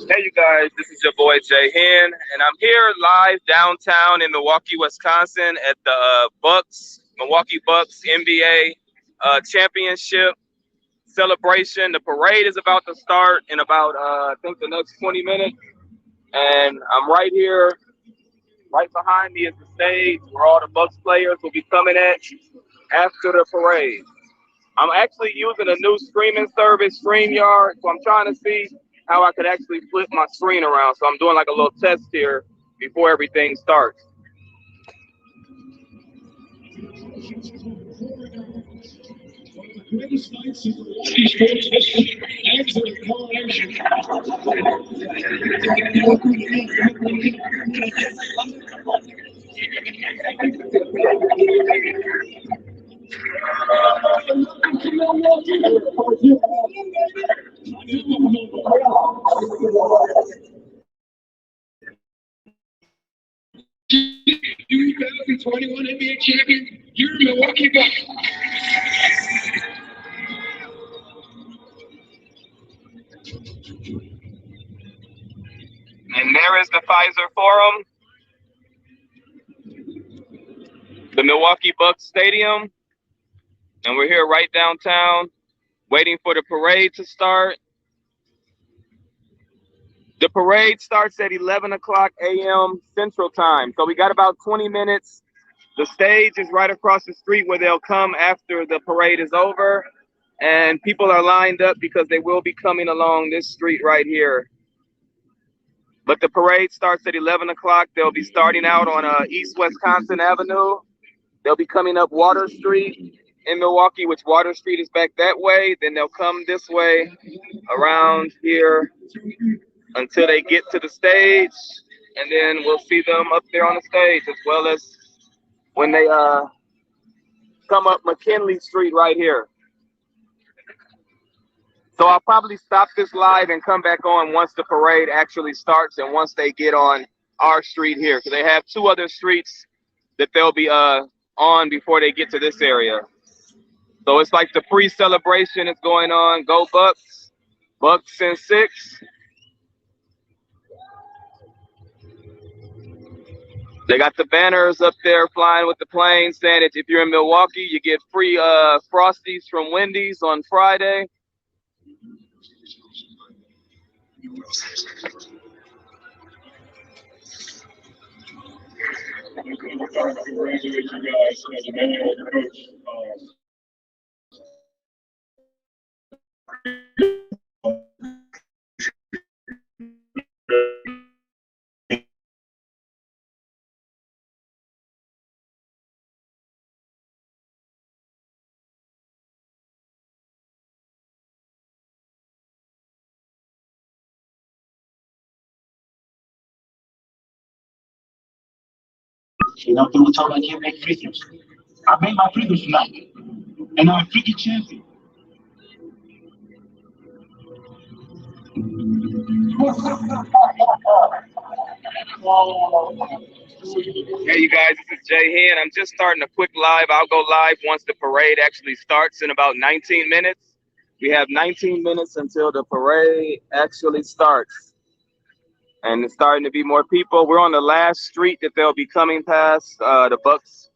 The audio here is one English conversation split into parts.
Hey, you guys, this is your boy J-Hen, and I'm here live downtown in Milwaukee, Wisconsin at the Milwaukee Bucks NBA championship celebration. The parade is about to start in about, I think, the next 20 minutes, and I'm right here. Right behind me is the stage where all the Bucks players will be coming at after the parade. I'm actually using a new streaming service, StreamYard, so I'm trying to see how I could actually flip my screen around. So I'm doing like a little test here before everything starts. You 2021 NBA champion, you're Milwaukee Bucks. And there is the Pfizer Forum, the Milwaukee Bucks Stadium. And we're here right downtown waiting for the parade to start. The parade starts at 11 o'clock a.m. Central Time. So we got about 20 minutes. The stage is right across the street where they'll come after the parade is over. And people are lined up because they will be coming along this street right here. But the parade starts at 11 o'clock. They'll be starting out on East Wisconsin Avenue. They'll be coming up Water Street in Milwaukee, which Water Street is back that way. Then they'll come this way around here until they get to the stage, and then we'll see them up there on the stage, as well as when they come up McKinley Street right here. So I'll probably stop this live and come back on once the parade actually starts and once they get on our street here, because they have two other streets that they'll be on before they get to this area. So it's like the pre-celebration is going on. Go Bucks, Bucks in 6. They got the banners up there flying with the plane saying that if you're in Milwaukee, you get free Frosties from Wendy's on Friday. Congratulate you guys as a man and coach. You know, people told me I can't make free throws. I made my free throws tonight, and I'm a freaking champion. Hey, you guys, this is J-Hen. I'm just starting a quick live. I'll go live once the parade actually starts in about 19 minutes. We have 19 minutes until the parade actually starts. And it's starting to be more people. We're on the last street that they'll be coming past. The Bucks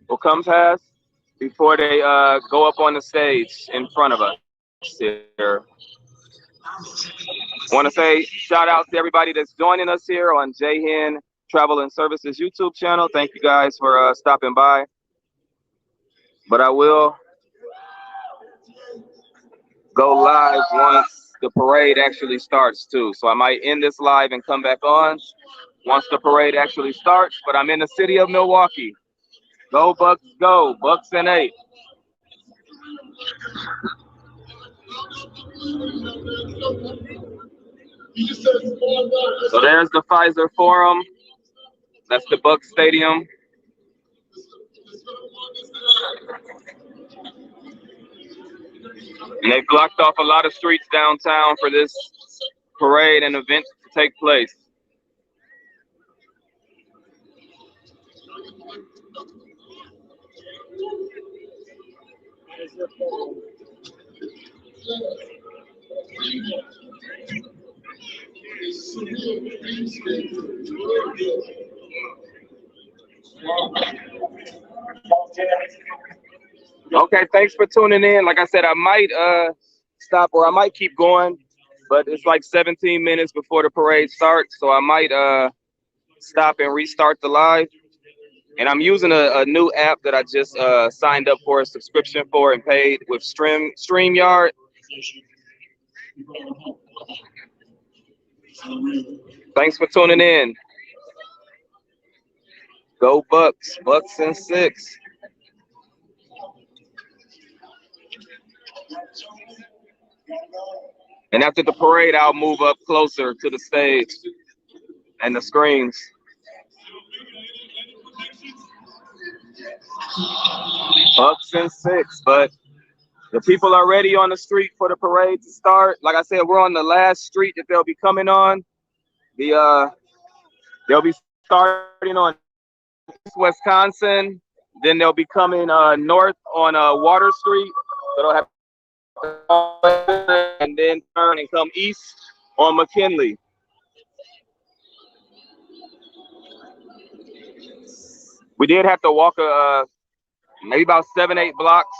will come past before they go up on the stage in front of us here. I want to say shout out to everybody that's joining us here on J-Hen Travel and Services YouTube channel. Thank you guys for stopping by. But I will go live once the parade actually starts too. So I might end this live and come back on once the parade actually starts. But I'm in the city of Milwaukee. Go Bucks, go. Bucks in 8. So there's the Pfizer Forum. That's the Bucks Stadium. And they've blocked off a lot of streets downtown for this parade and event to take place. Okay, thanks for tuning in. Like I said, I might stop or I might keep going, but it's like 17 minutes before the parade starts, so I might stop and restart the live. And I'm using a new app that I just signed up for a subscription for and paid with StreamYard. Thanks for tuning in. Go Bucks, Bucks and 6. And after the parade, I'll move up closer to the stage and the screens. Bucks and 6, but the people are ready on the street for the parade to start. Like I said, we're on the last street that they'll be coming on. They'll be starting on Wisconsin, then they'll be coming north on Water Street. So they'll have and then turn and come east on McKinley. We did have to walk maybe about 7-8 blocks.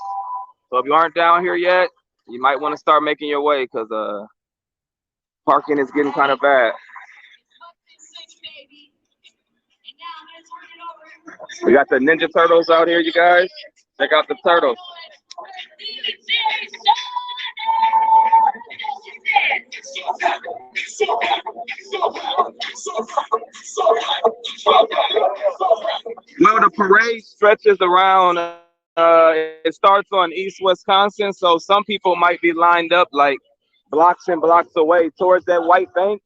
So if you aren't down here yet, you might want to start making your way because parking is getting kind of bad. We got the Ninja Turtles out here, you guys. Check out the turtles. Well, the parade stretches around. It starts on East Wisconsin, so some people might be lined up like blocks and blocks away towards that white bank.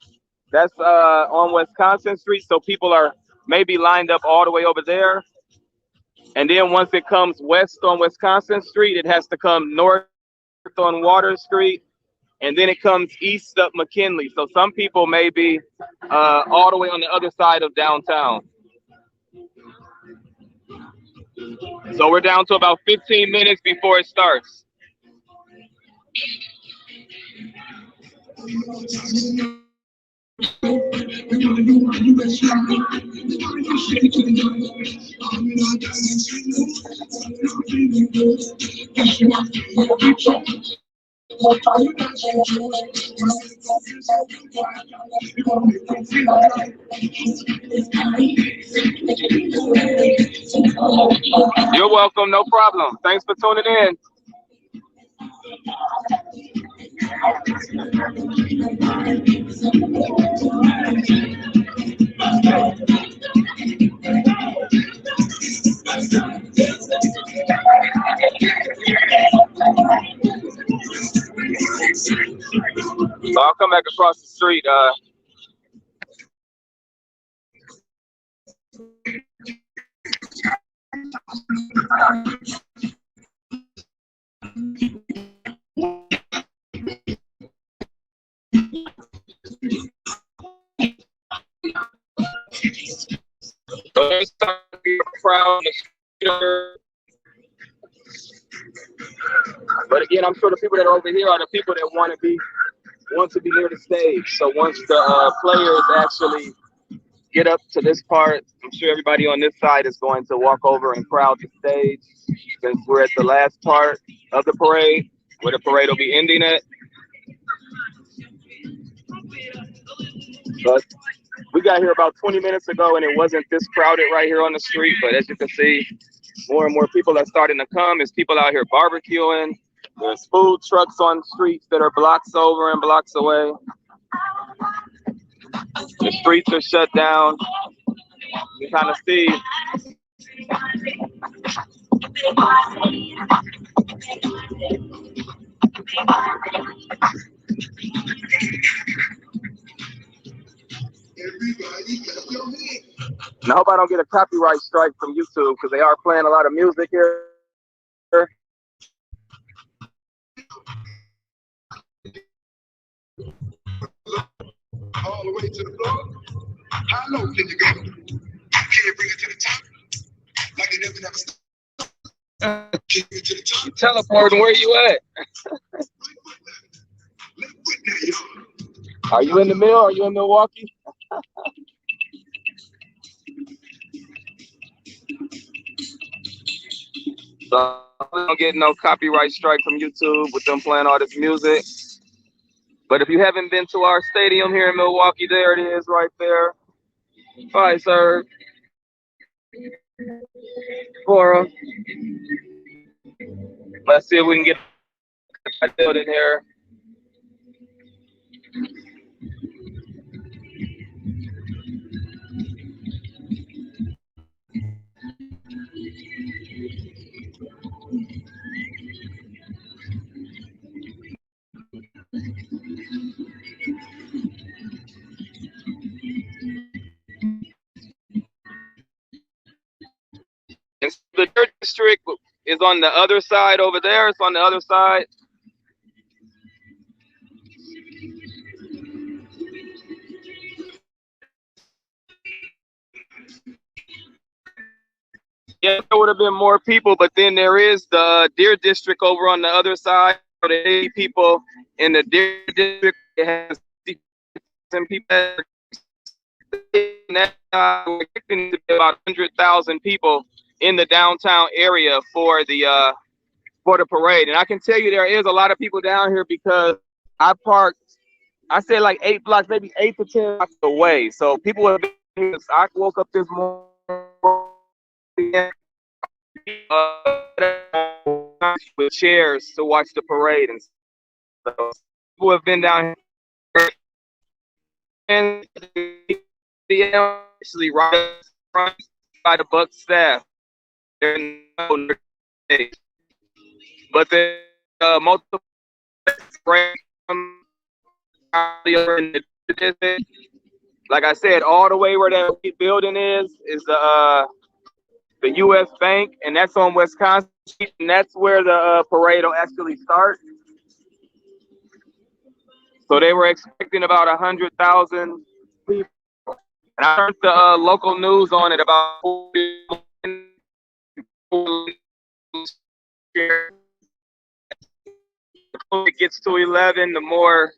That's on Wisconsin Street, so people are maybe lined up all the way over there. And then once it comes west on Wisconsin Street, it has to come north on Water Street, and then it comes east up McKinley. So some people may be all the way on the other side of downtown. So we're down to about 15 minutes before it starts. You're welcome, no problem. Thanks for tuning in. So I'll come back across the street. But again, I'm sure the people that are over here are the people that want to be near the stage. So once the players actually get up to this part, I'm sure everybody on this side is going to walk over and crowd the stage, since we're at the last part of the parade, where the parade will be ending at. But we got here about 20 minutes ago and it wasn't this crowded right here on the street. But as you can see, more and more people are starting to come. There's people out here barbecuing. There's food trucks on streets that are blocks over and blocks away. The streets are shut down. You kind of see and I hope I don't get a copyright strike from YouTube because they are playing a lot of music here. All the way to the floor. How low can you go? Can you bring it to the top? Like it never stopped. You teleporting? Where you at? Are you in the mill? Are you in Milwaukee? So I don't get no copyright strike from YouTube with them playing all this music. But if you haven't been to our stadium here in Milwaukee, there it is right there. All right, sir. For let's see if we can get that building here. And so the third district is on the other side over there. It's on the other side. Yeah, there would have been more people, but then there is the Deer District over on the other side. So the 80 people in the Deer District. It has some people. We're expecting to be about 100,000 people in the downtown area for the parade. And I can tell you there is a lot of people down here because I parked, I said like 8 blocks, maybe 8 to 10 blocks away. So people have been here. I woke up this morning with chairs to watch the parade, and so people have been down here and actually right front by the Buck staff. But the multiple like I said, all the way where that building is the U.S. Bank, and that's on Wisconsin Street, and that's where the parade will actually start. So they were expecting about 100,000 people. And I heard the local news on it about 40 it gets to 11, the more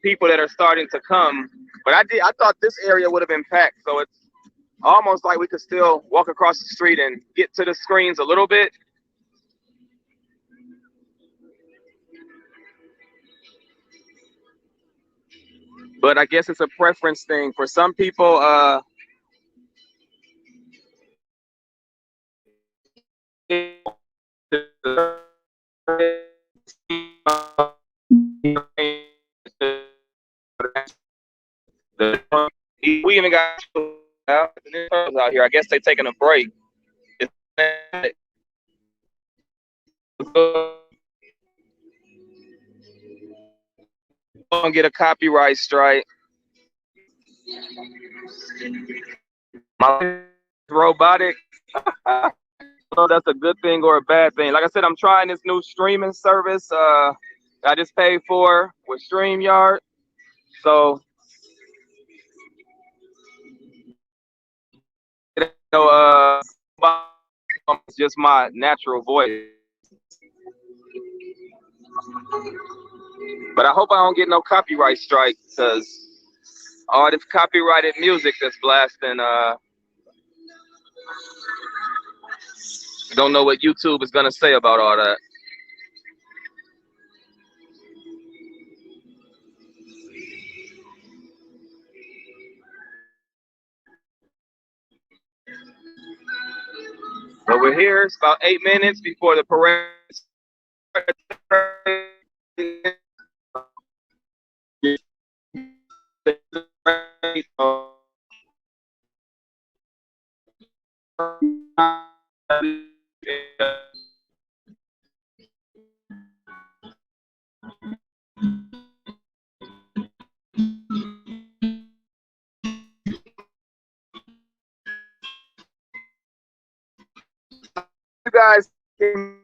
people that are starting to come. But I thought this area would have been packed, so it's almost like we could still walk across the street and get to the screens a little bit. But I guess it's a preference thing. For some people, we even got out here. I guess they're taking a break. Don't get a copyright strike. My robotic. So that's a good thing or a bad thing. Like I said, I'm trying this new streaming service. I just paid for with StreamYard. So it's just my natural voice. But I hope I don't get no copyright strike because all this copyrighted music that's blasting. Don't know what YouTube is gonna say about all that. But we're here. It's about 8 minutes before the parade. You guys can,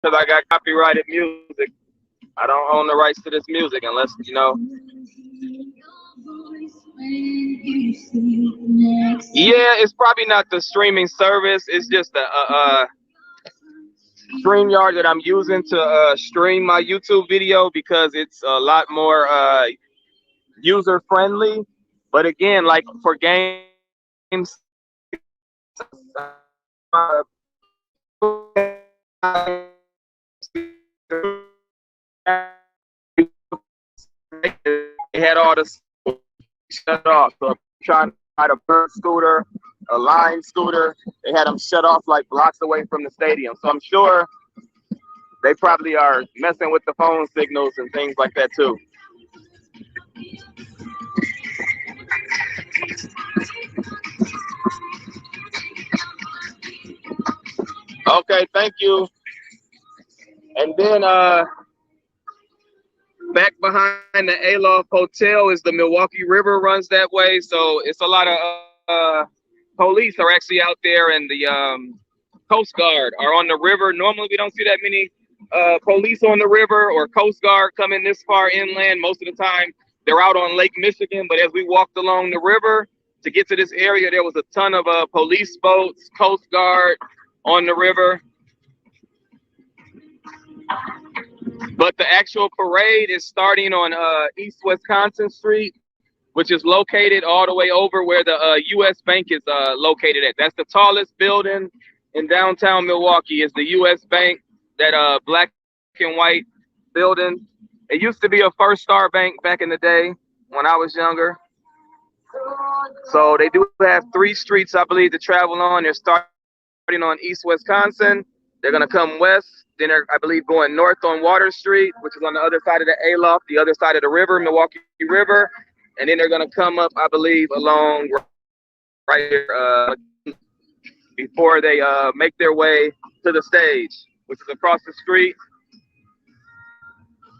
because I got copyrighted music. I don't own the rights to this music unless, you know. Yeah, it's probably not the streaming service. It's just a StreamYard that I'm using to stream my YouTube video because it's a lot more user friendly. But again, like for games, they had all this shut off. So I'm trying to ride a bird scooter, a line scooter. They had them shut off like blocks away from the stadium. So I'm sure they probably are messing with the phone signals and things like that too. Okay, thank you. And then back behind the Aloft Hotel is the Milwaukee River runs that way. So it's a lot of police are actually out there, and the Coast Guard are on the river. Normally we don't see that many police on the river or Coast Guard coming this far inland. Most of the time they're out on Lake Michigan. But as we walked along the river to get to this area, there was a ton of police boats, Coast Guard on the river. But the actual parade is starting on East Wisconsin Street, which is located all the way over where the U.S. Bank is located at. That's the tallest building in downtown Milwaukee is the U.S. Bank, that black and white building. It used to be a First Star Bank back in the day when I was younger. So they do have 3 streets, I believe, to travel on. They're starting on East Wisconsin. They're going to come west. Then they're, I believe, going north on Water Street, which is on the other side of the Aloft, the other side of the river, Milwaukee River. And then they're going to come up, I believe, along right here before they make their way to the stage, which is across the street,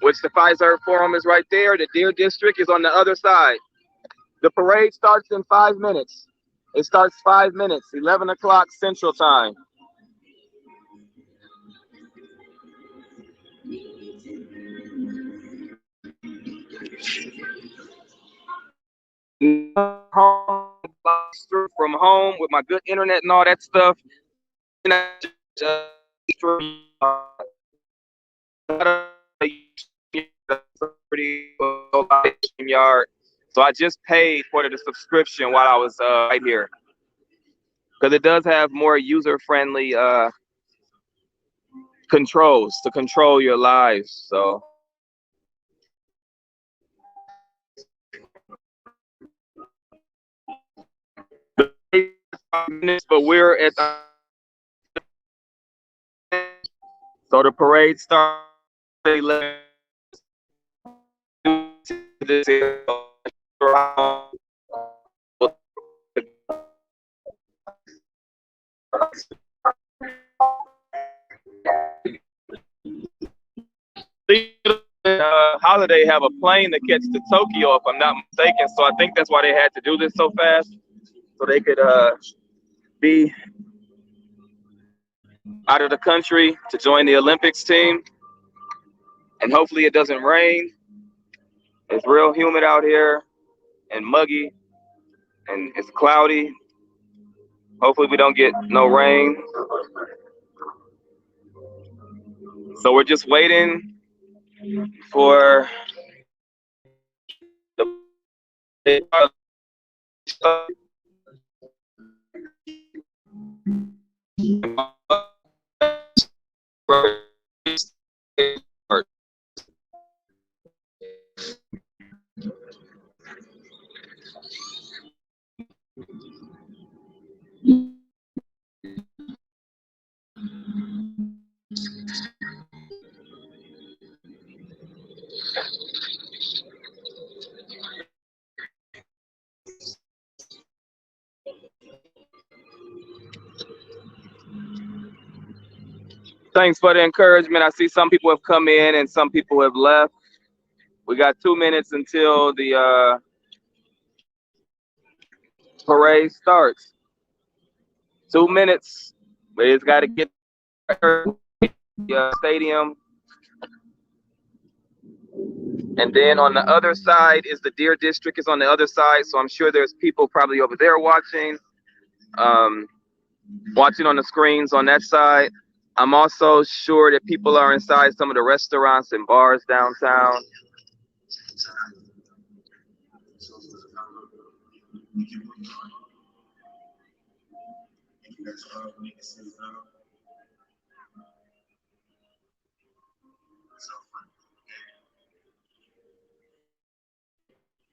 which the Pfizer Forum is right there. The Deer District is on the other side. The parade starts in 5 minutes. It starts 5 minutes, 11 o'clock Central Time. From home with my good internet and all that stuff. So I just paid for the subscription while I was right here, because it does have more user-friendly controls to control your lives. So but we're at so the parade starts at 11. Holiday have a plane that gets to Tokyo, if I'm not mistaken. So I think that's why they had to do this so fast, so they could be out of the country to join the Olympics team. And hopefully it doesn't rain. It's real humid out here and muggy, and it's cloudy. Hopefully we don't get no rain. So we're just waiting for the Thanks for the encouragement. I see some people have come in and some people have left. We got 2 minutes until the parade starts. 2 minutes. We just got to get stadium. And then on the other side is the Deer District is on the other side. So I'm sure there's people probably over there watching, watching on the screens on that side. I'm also sure that people are inside some of the restaurants and bars downtown.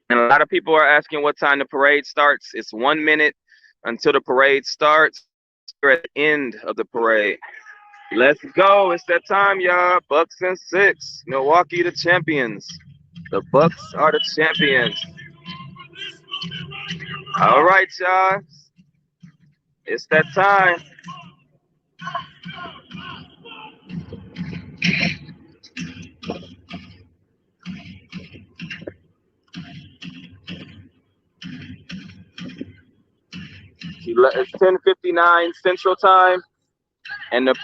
And a lot of people are asking what time the parade starts. It's 1 minute until the parade starts. We're at the end of the parade. Let's go. It's that time, y'all. Bucks and 6. Milwaukee the champions. The Bucks are the champions. All right, y'all. It's that time. It's 10:59 Central Time, and the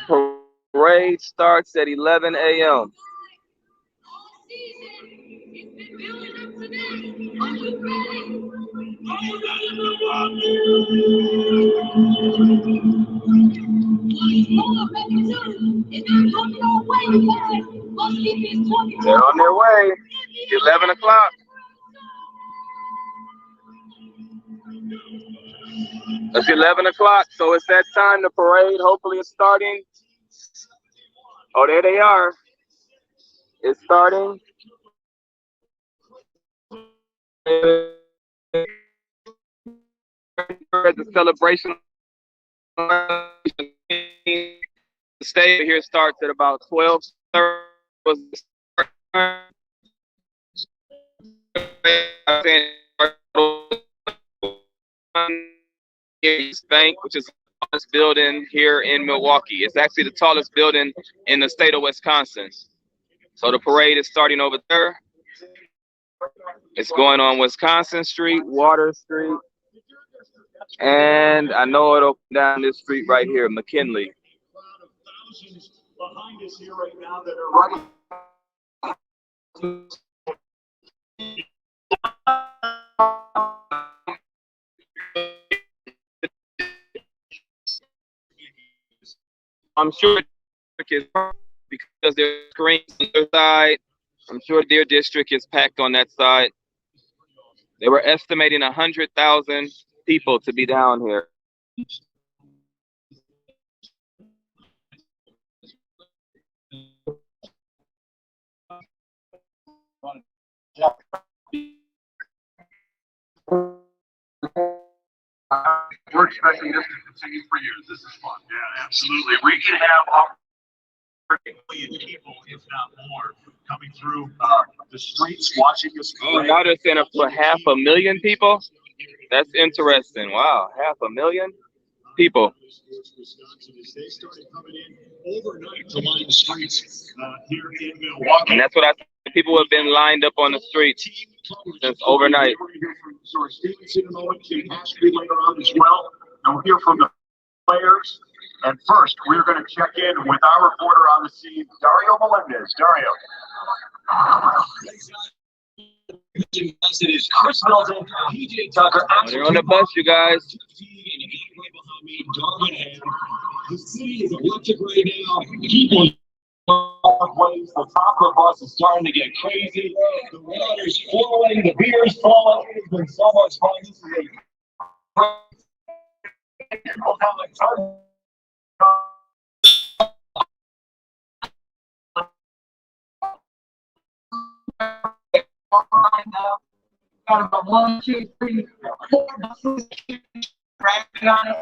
parade starts at 11 a.m. They're on their way. 11 o'clock. It's 11 o'clock, so it's that time. The parade hopefully is starting. Oh, there they are. It's starting. The celebration stay here starts at about 12:30. Bank, which is the tallest building here in Milwaukee. It's actually the tallest building in the state of Wisconsin. So the parade is starting over there. It's going on Wisconsin Street, Water Street, and I know it'll come down this street right here, McKinley. Behind us here right now that are running. I'm sure because there's screens on their side. I'm sure their district is packed on that side. They were estimating 100,000 people to be down here. We're expecting this to continue for years. This is fun. Yeah, absolutely. We can have a million people, if not more, coming through the streets, watching this. Oh, now they're saying for 500,000 people. That's interesting. Wow, 500,000 people. They started coming in overnight to line the streets here in Milwaukee. And that's what I said. People have been lined up on the streets since overnight. We're going to hear from George Stevenson in a moment, Kim Ashby later on as well. And we'll hear from the players. And first, we're going to check in with our reporter on the scene, Dario Melendez. Dario. It is Chris Milton, PJ Tucker. They're on the bus, you guys. The city is electric right now. People ways. The top of the bus is starting to get crazy. The water's flowing, the beer's flowing. It's been so much fun. This is got about 1, 2, 3, 4 buses on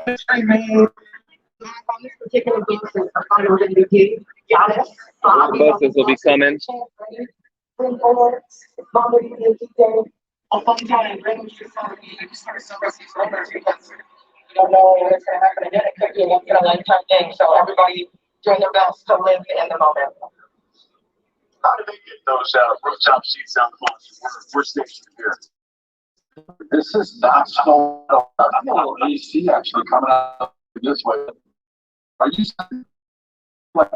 it. On this particular bus is the final MVP. Giannis. Buses will be coming. Don't know what's going to happen again. It could be a lifetime thing. So everybody doing their best to live in the moment. How do they get those rooftop seats on the bus? We're stationed here. This is not so. I'm not AC actually coming out this way. Are you like?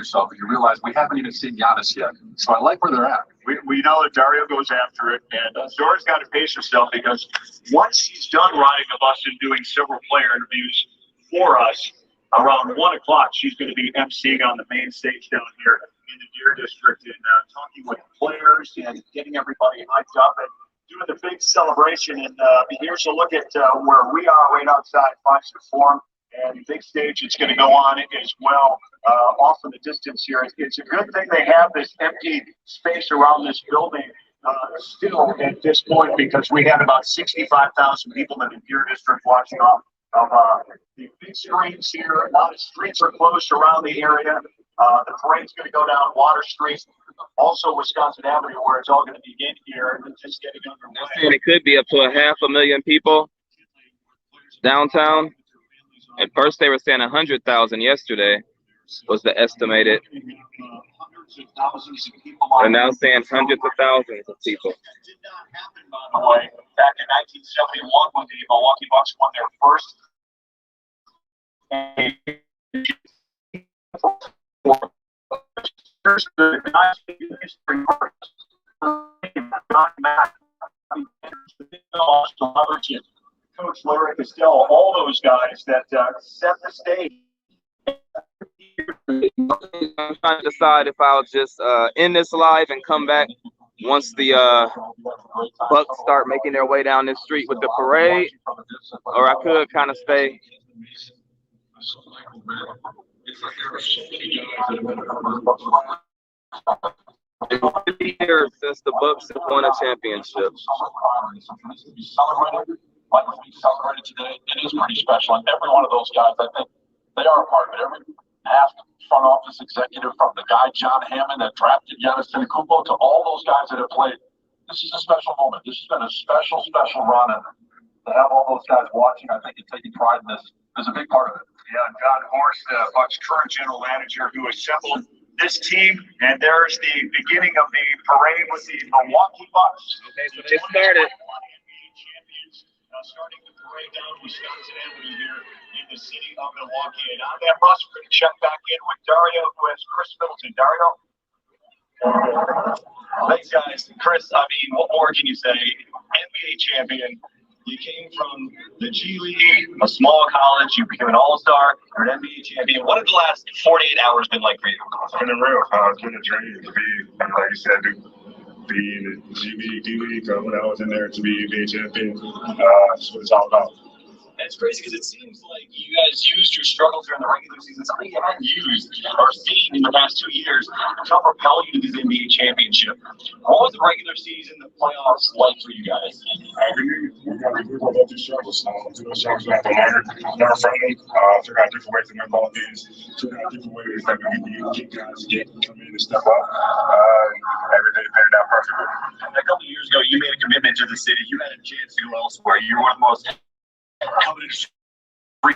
yourself and you realize we haven't even seen Giannis yet. So I like where they're at. We know that Dario goes after it, and Dora's got to pace herself because once he's done riding the bus and doing several player interviews for us, around 1 o'clock, she's going to be emceeing on the main stage down here in the Deer District and talking with players and getting everybody hyped up and doing the big celebration. And here's a look at where we are right outside Foxwood Forum. And big stage it's going to go on as well off in the distance here. It's a good thing they have this empty space around this building still at this point because we have about 65,000 people in the Deer District watching off of the big screens here. A lot of streets are closed around the area. The parade's going to go down Water Street, also Wisconsin Avenue, where it's all going to begin here and just getting underway. It could be up to 500,000 people downtown. At first, they were saying 100,000 yesterday was the estimated. They're now saying hundreds of thousands of people. That did not happen, by the way, back in 1971 when the Milwaukee Bucks won their first. Coach Larry Costello, all those guys that set the stage. I'm trying to decide if I'll just end this live and come back once the Bucks start making their way down this street with the parade, or I could kind of stay. It's 50 years since the Bucks have won a championship. Like we celebrated today, it is pretty special. And every one of those guys, I think they are a part of it. Every half front office executive, from the guy John Hammond that drafted Giannis Antetokounmpo to all those guys that have played. This is a special moment. This has been a special run, and to have all those guys watching, I think, and taking pride in this is a big part of it. Yeah, John Horst, Bucks' current general manager, who assembled this team, and there's the beginning of the parade with the Milwaukee Bucks. Okay, so they started. Starting the parade down Wisconsin Avenue here in the city of Milwaukee. And on that bus, we're going to check back in with Dario, who has Chris Middleton. Dario? Thanks, guys. Chris, I mean, what more can you say? NBA champion. You came from the G League, a small college. You became an all-star. You're an NBA champion. What have the last 48 hours been like for you? It's been real. It's been a dream to be, like you said, be in the G League, D League, when I was in there to be NBA champion. That's what it's all about. And it's crazy because it seems like you guys used your struggles during the regular season, something you haven't used or seen in the past 2 years, to help propel you to this NBA championship. What was the regular season, the playoffs like for you guys? We're going to go through struggles. Through those struggles, we have to learn from them, figure out different ways to win ball games, figure out different ways that we can get guys to come in and step up. Everything panned out perfectly. A couple of years ago, you made a commitment to the city. You had a chance to go elsewhere. You're one of the most coveted. I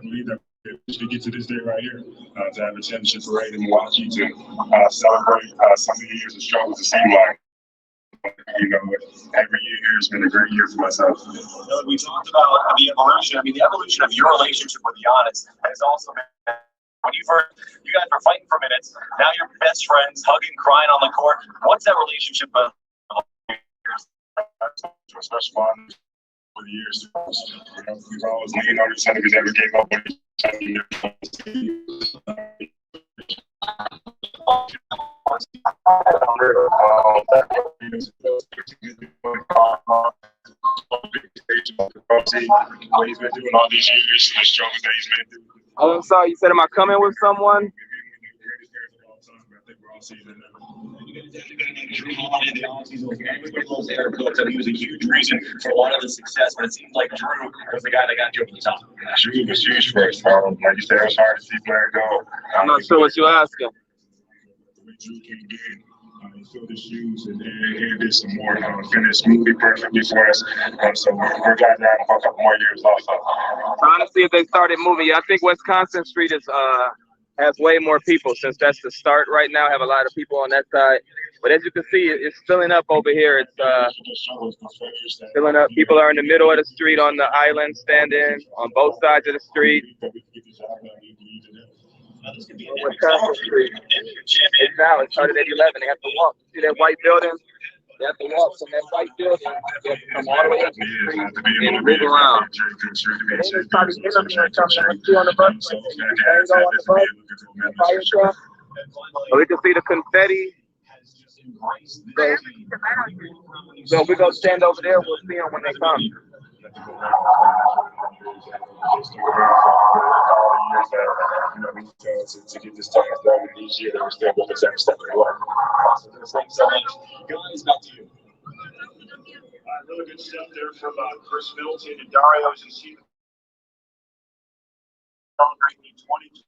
believe that we get to this day right here, to have a championship parade in Milwaukee, to celebrate some of the years of struggles, it seemed like. You know, every year here has been a great year for myself. We talked about the evolution. I mean, the evolution of your relationship with Giannis has also been, when you guys were fighting for minutes, now you're best friends, hugging, crying on the court. What's that relationship been? It's much fun for the years. You know, we've always leaned on each other. We never gave up on each other. What he's been doing all these years, the struggles that he's been through. Oh, I'm sorry. You said, am I coming with someone? He was a huge reason for a lot of the success, but it seems like Drew was the guy that got you over the top. Drew was huge for us. Like you said, it was hard to see Blair go. I'm not sure what you're asking. The way Drew came in, he filled his shoes and he did some more, finished smoothly, perfectly for us. So we're glad to have him for a couple more years also. Trying to see if they started moving. Yeah, I think Wisconsin Street is has way more people since that's the start right now. Have a lot of people on that side. But as you can see, it's filling up over here. It's filling up. People are in the middle of the street on the island, standing on both sides of the street. Wisconsin Street. It's now. It started at 11. They have to walk. See that white building? They have to walk from that white building. They have to come all the way up the street and move around. And then it's probably on the bus. Fire truck. So we can see the confetti. So we're gonna stand over there. We'll see them when they come. To get this time done this year, they were still with us every step of the way. Thanks so much. Guys, back to you. Really good stuff there from Chris Middleton and Dario Zaziva. Celebrating the 2021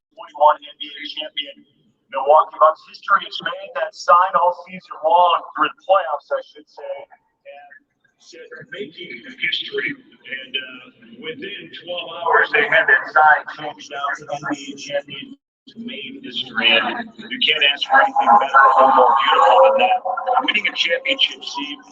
NBA champion Milwaukee Bucks. History is made, that sign all season long, through the playoffs, I should say. And said making history. And within 12 hours, they had that sign changed out to NBA champion made history. And you can't ask for anything better or more beautiful than that. Winning a championship, Steve.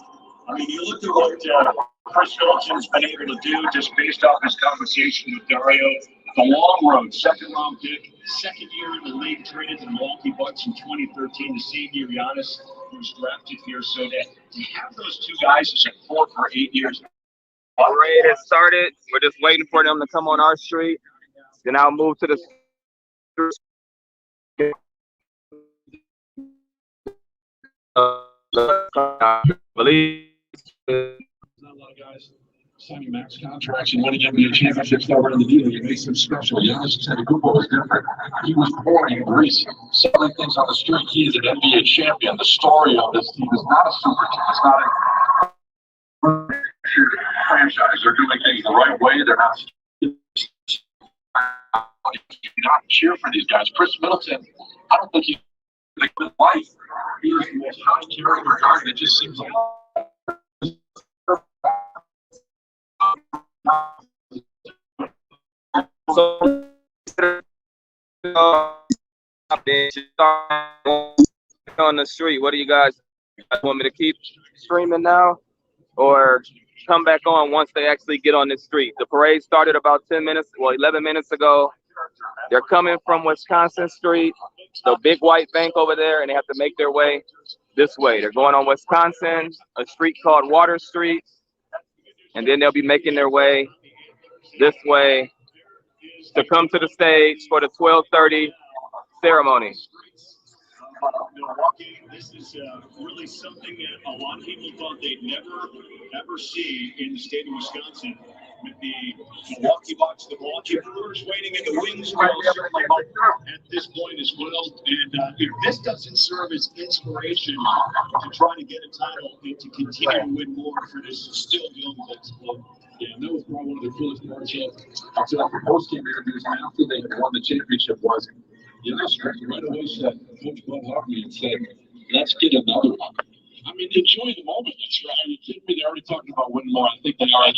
I mean, you look at what Chris Middleton's been able to do just based off his conversation with Dario. The long road, second-round pick, second year in the league, traded to the Milwaukee Bucks in 2013, the same year Giannis was drafted here. So that to have those two guys is a 4 for 8 years. The parade has started. We're just waiting for them to come on our street. Then I'll move to the believe. Not a lot of guys signing max contracts and winning NBA championships that were in the deal. It makes him special. Giannis Antetokounmpo was different. He was born in Greece, selling things on the street. He is an NBA champion. The story of this team is not a super team. It's not a franchise. They're doing things the right way. They're not cheer for these guys. Chris Middleton, I don't think he's like with life. He is the most high character guy. It just seems like. So on the street, what do you guys want me to keep streaming now or come back on once they actually get on the street? The parade started about 11 minutes ago. They're coming from Wisconsin Street, the big white bank over there, and they have to make their way this way. They're going on Wisconsin, a street called Water Street, and then they'll be making their way this way to come to the stage for the 12:30 ceremony. Milwaukee, this is really something that a lot of people thought they'd never, ever see in the state of Wisconsin. With the Milwaukee Bucks, the Milwaukee Brewers waiting in the wings at this point as well. And if this doesn't serve as inspiration to try to get a title and to continue to win more for this still young Bucks club. Yeah, and that was probably one of the coolest parts of the post-game interviews after they won the championship was, right away said, Coach Bud hugged me and said, let's get another one. I mean, enjoy the moment. That's right. You kidding me? They already talked about winning more. I think they are.